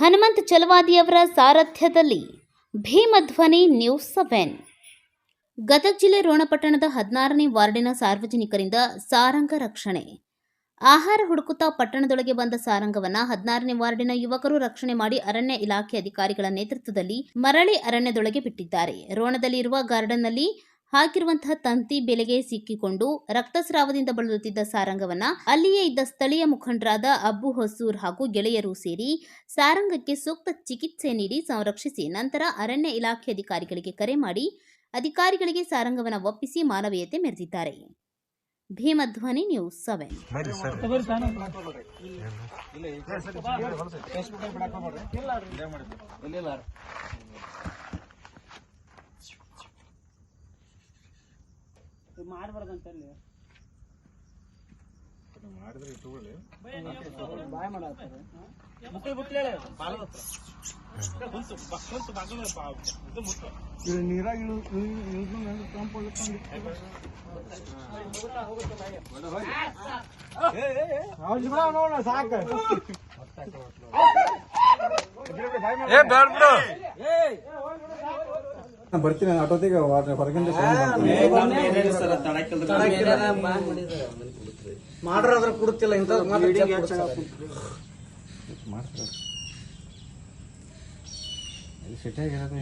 Hanumantha ಚಲವಾದಿಯವರ ಸಾರಥ್ಯದಲ್ಲಿ ಭೀಮಧ್ವನಿ news 7. Gadag ಜಿಲ್ಲೆ ರೋಣಪಟ್ಟಣದ 16ನೇ ವಾರ್ಡಿನ ಸಾರ್ವಜನಿಕರಿಂದ ಸಾರಂಗ ರಕ್ಷಣೆ. ಆಹಾರ ಹುಡುಕುತ್ತಾ ಪಟ್ಟಣದೊಳಗೆ ಬಂದ ಸಾರಂಗವನ್ನ 16ನೇ ವಾರ್ಡಿನ ಯುವಕರು ರಕ್ಷಣೆ ಮಾಡಿ ಅರಣ್ಯ ಇಲಾಖೆ ಅಧಿಕಾರಿಗಳ ನೇತೃತ್ವದಲ್ಲಿ ಮರಳಿ ಅರಣ್ಯದೊಳಗೆ ಬಿಟ್ಟಿದ್ದಾರೆ. ರೋಣದಲ್ಲಿ ಇರುವ ಗಾರ್ಡನ್ನಲ್ಲಿ ಹಾಕಿರುವಂತಹ ತಂತಿ ಬೆಲೆಗೆ ಸಿಕ್ಕಿಕೊಂಡು ರಕ್ತಸ್ರಾವದಿಂದ ಬಳಲುತ್ತಿದ್ದ ಸಾರಂಗವನ್ನ ಅಲ್ಲಿಯೇ ಇದ್ದ ಸ್ಥಳೀಯ ಮುಖಂಡರಾದ ಅಬ್ಬು ಹೊಸೂರ್ ಹಾಗೂ ಗೆಳೆಯರು ಸೇರಿ ಸಾರಂಗಕ್ಕೆ ಸೂಕ್ತ ಚಿಕಿತ್ಸೆ ನೀಡಿ ಸಂರಕ್ಷಿಸಿ ನಂತರ ಅರಣ್ಯ ಇಲಾಖೆ ಅಧಿಕಾರಿಗಳಿಗೆ ಕರೆ ಮಾಡಿ ಅಧಿಕಾರಿಗಳಿಗೆ ಸಾರಂಗವನ್ನ ಒಪ್ಪಿಸಿ ಮಾನವೀಯತೆ ಮೆರೆದಿದ್ದಾರೆ. ಭೀಮಧ್ವನಿ ನ್ಯೂಸ್ 7. ಮಾಡಬಾರ್ದಂತಲ್ಲಿ ಮಾಡಿದ್ರೆ ಇಟ್ಕೊಳ್ಳಿ ಬಾಯ್ ಮಾಡಾತಾರೆ ಮುಕ್ಕಿ ಬಿಟ್ಲೇ ಬಾಲ ಕುಂತು ಕುಂತು ಬಾಗಲ ಇದು ಮುಟ್ಟು ಇದು ನೀರಾಗ ಇಳಿದು ನನಗೆ ಕಂಪ್ ಹೊಳ್ಕೊಂಡು ಅವ್ರು ಬಿಡ ನೋಡ ಸಾಕು ಏ ಬೇಡ ಬಿಡು ಬರ್ತೀನಿ ಆಟೋದಿಗೆ ಹೊರಗಿಂದ ಮಾಡ್ರ ಕೊಡುತ್ತಿಲ್ಲ ಇಂಥ ಮಾಡ್ತಾರೆ ಸಿಟಿಯಾಗಿರೋದು